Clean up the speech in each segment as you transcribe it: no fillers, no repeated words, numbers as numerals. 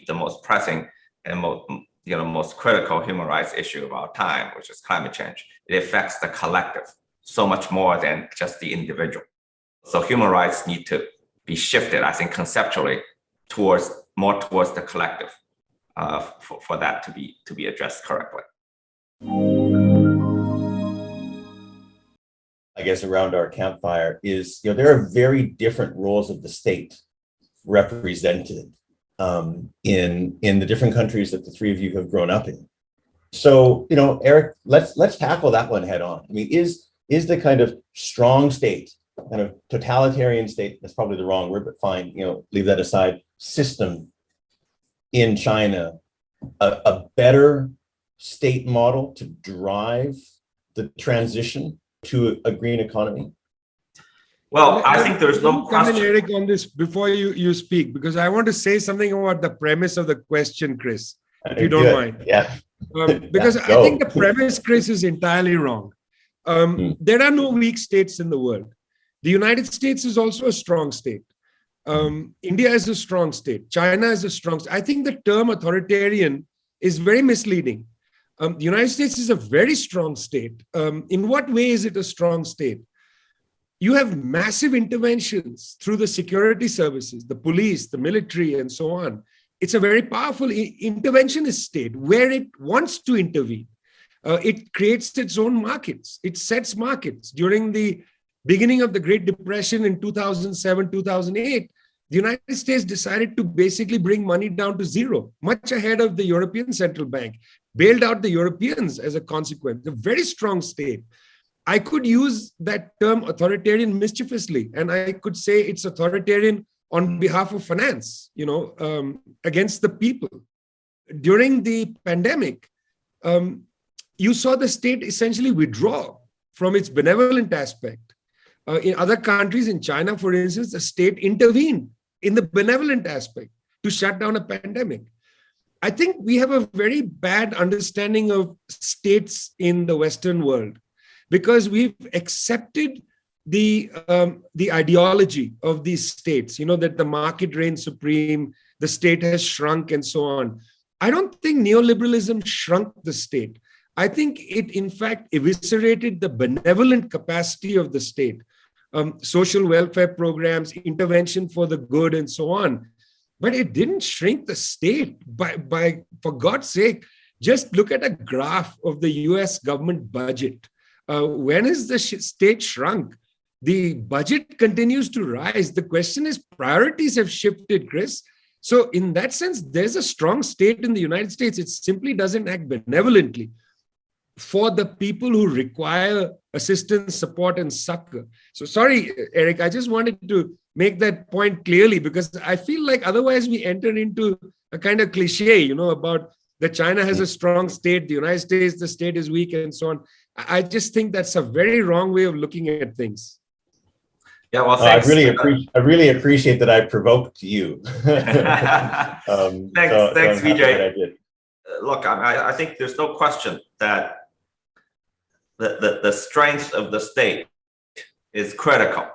meet the most pressing and most critical human rights issue of our time, which is climate change. It affects the collective so much more than just the individual. So human rights need to be shifted, I think, conceptually more towards the collective for that to be addressed correctly. I guess around our campfire is, there are very different roles of the state represented in the different countries that the three of you have grown up in. So, Eric, let's tackle that one head on. I mean, is the kind of strong state, kind of totalitarian state, that's probably the wrong word, but fine, leave that aside, system in China a better state model to drive the transition to a green economy? Well, I think there's no question. Eric, on this before you speak, because I want to say something about the premise of the question, Chris, if you don't mind. Yeah. Because I think the premise, Chris, is entirely wrong. There are no weak states in the world. The United States is also a strong state. India is a strong state. China is a strong state. I think the term authoritarian is very misleading. The United States is a very strong state. In what way is it a strong state? You have massive interventions through the security services, the police, the military, and so on. It's a very powerful interventionist state where it wants to intervene. It creates its own markets. It sets markets. During the beginning of the Great Depression in 2007, 2008, the United States decided to basically bring money down to zero, much ahead of the European Central Bank, bailed out the Europeans as a consequence. A very strong state. I could use that term authoritarian mischievously, and I could say it's authoritarian on behalf of finance, against the people. During the pandemic, you saw the state essentially withdraw from its benevolent aspect. In other countries, in China, for instance, the state intervened in the benevolent aspect to shut down a pandemic. I think we have a very bad understanding of states in the Western world because we've accepted the ideology of these states, that the market reigns supreme, the state has shrunk and so on. I don't think neoliberalism shrunk the state. I think it, in fact, eviscerated the benevolent capacity of the state. Social welfare programs, intervention for the good, and so on. But it didn't shrink the state. For God's sake, just look at a graph of the US government budget. When is the state shrunk? The budget continues to rise. The question is, priorities have shifted, Chris. So in that sense, there's a strong state in the United States. It simply doesn't act benevolently for the people who require assistance, support, and succor. So sorry, Eric, I just wanted to make that point clearly because I feel like otherwise we enter into a kind of cliche, about that China has a strong state, the United States, the state is weak, and so on. I just think that's a very wrong way of looking at things. Yeah, well, thanks. I really appreciate that I provoked you. Thanks, Vijay. Look, I think there's no question that the strength of the state is critical,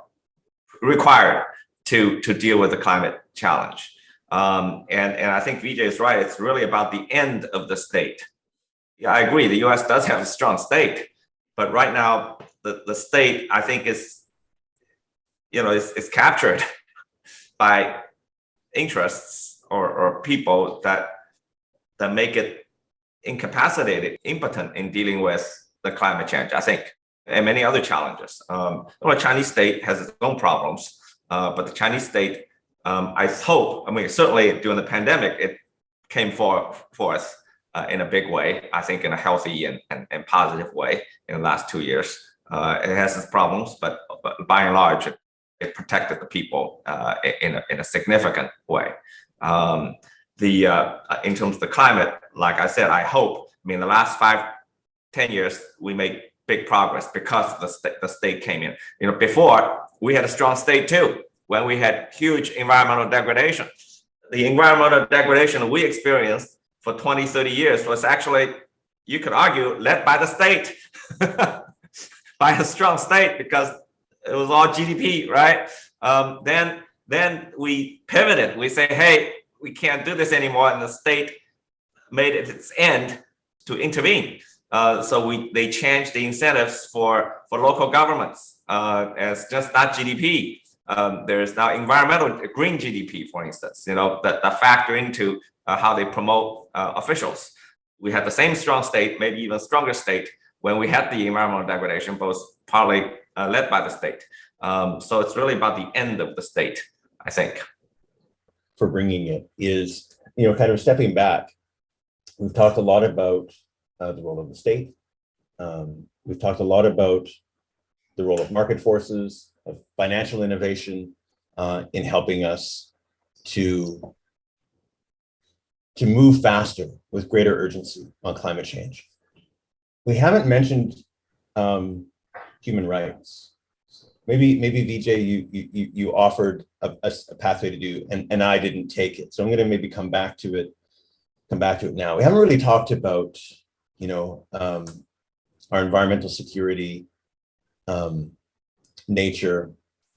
required to deal with the climate challenge. And I think Vijay is right. It's really about the end of the state. Yeah, I agree. The US does have a strong state, but right now the state, I think, is captured by interests or people that make it incapacitated, impotent in dealing with the climate change, I think, and many other challenges. The Chinese state has its own problems, but the Chinese state, I hope, certainly during the pandemic, it came for us in a big way, I think in a healthy and positive way in the last 2 years. It has its problems, but by and large, it protected the people in a significant way. In terms of the climate, like I said, I hope, the last 5-10 years, we made big progress because the state came in. Before, we had a strong state too, when we had huge environmental degradation. The environmental degradation we experienced for 20, 30 years was actually, you could argue, led by the state, by a strong state, because it was all GDP, right? Then we pivoted. We say, hey, we can't do this anymore, and the state made it its end to intervene. So they changed the incentives for local governments as just not GDP. There is now environmental green GDP, for instance, that factor into how they promote officials. We had the same strong state, maybe even stronger state, when we had the environmental degradation, but was partly led by the state. So it's really about the end of the state, I think. For bringing it is, kind of stepping back. We've talked a lot about the role of the state. We've talked a lot about the role of market forces, of financial innovation in helping us to move faster with greater urgency on climate change. We haven't mentioned human rights. Maybe Vijay, you offered a pathway to do, and I didn't take it. So I'm going to maybe come back to it now. We haven't really talked about, our environmental security, nature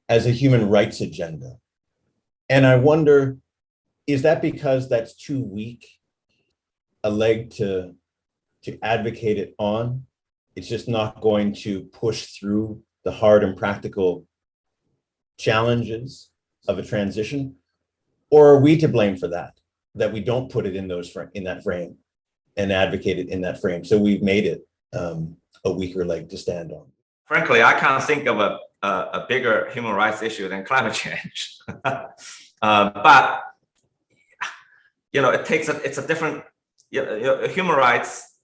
as a human rights agenda. And I wonder, is that because that's too weak a leg to advocate it on? It's just not going to push through the hard and practical challenges of a transition? Or are we to blame for that we don't put it in that frame and advocate it in that frame? So we've made it a weaker leg to stand on. Frankly, I can't think of a bigger human rights issue than climate change. But it's a different human rights.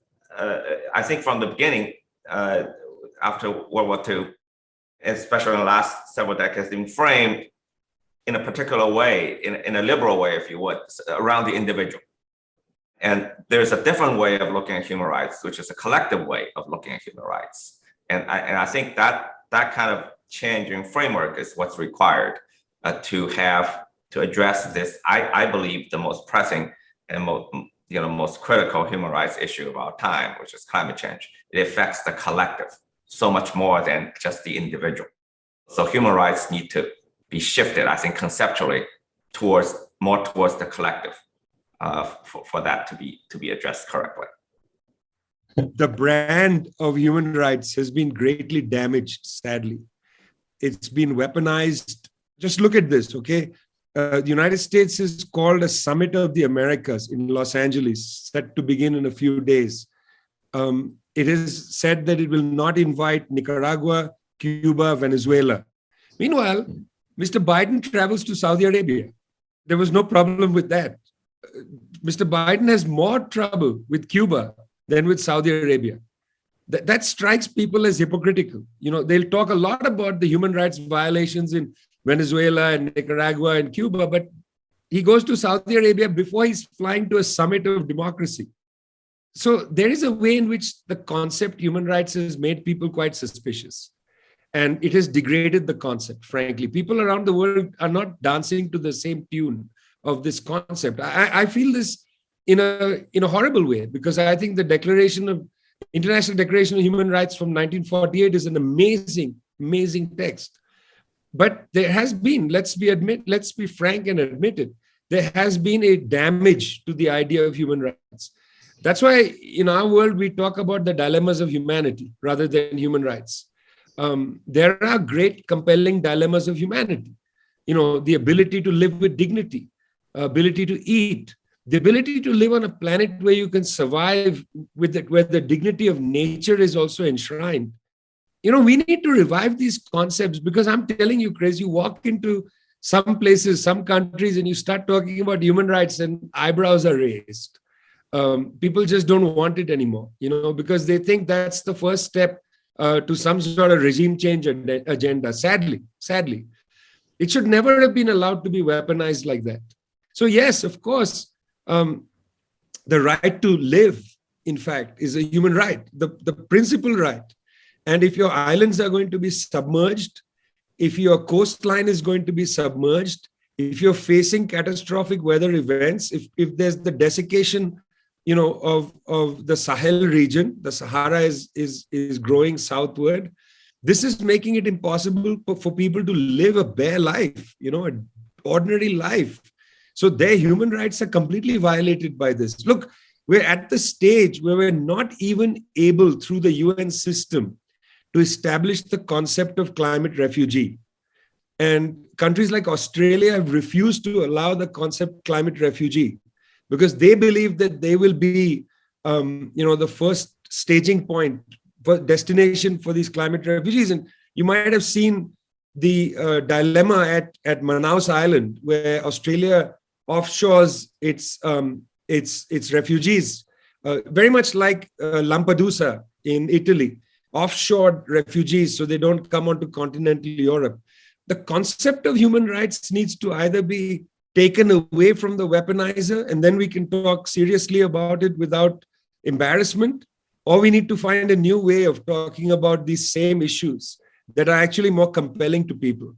I think from the beginning, after World War II, especially in the last several decades, been framed in a particular way, in a liberal way, if you would, around the individual. And there's a different way of looking at human rights, which is a collective way of looking at human rights. And I think that kind of change in framework is what's required to address this, I believe, the most pressing and most critical human rights issue of our time, which is climate change. It affects the collective so much more than just the individual. So human rights need to be shifted, I think, conceptually more towards the collective for that to be addressed correctly. The brand of human rights has been greatly damaged, sadly. It's been weaponized. Just look at this, okay? The United States is called a Summit of the Americas in Los Angeles, set to begin in a few days. It is said that it will not invite Nicaragua, Cuba, Venezuela. Meanwhile, Mr. Biden travels to Saudi Arabia. There was no problem with that. Mr. Biden has more trouble with Cuba than with Saudi Arabia. That strikes people as hypocritical. They'll talk a lot about the human rights violations in Venezuela and Nicaragua and Cuba, but he goes to Saudi Arabia before he's flying to a summit of democracy. So there is a way in which the concept human rights has made people quite suspicious. And it has degraded the concept, frankly. People around the world are not dancing to the same tune of this concept. I feel this in a horrible way, because I think the International Declaration of Human Rights from 1948 is an amazing text. But there has been, let's be frank and admit it, there has been a damage to the idea of human rights. That's why in our world, we talk about the dilemmas of humanity rather than human rights. There are great, compelling dilemmas of humanity. The ability to live with dignity, ability to eat, the ability to live on a planet where you can survive with it, where the dignity of nature is also enshrined. We need to revive these concepts, because I'm telling you, Chris, you walk into some places, some countries, and you start talking about human rights and eyebrows are raised. People just don't want it anymore, because they think that's the first step to some sort of regime change agenda. Sadly, it should never have been allowed to be weaponized like that. So yes, of course, the right to live, in fact, is a human right, the principal right. And if your islands are going to be submerged, if your coastline is going to be submerged, if you're facing catastrophic weather events, if there's the desiccation, of the Sahel region, the Sahara is growing southward. This is making it impossible for people to live a bare life, an ordinary life. So their human rights are completely violated by this. Look, we're at the stage where we're not even able, through the UN system, to establish the concept of climate refugee. And countries like Australia have refused to allow the concept climate refugee because they believe that they will be, the first staging point for destination for these climate refugees. And you might have seen the dilemma at Manaus Island, where Australia offshores its refugees, very much like Lampedusa in Italy, offshore refugees so they don't come onto continental Europe. The concept of human rights needs to either be taken away from the weaponizer, and then we can talk seriously about it without embarrassment, or we need to find a new way of talking about these same issues that are actually more compelling to people.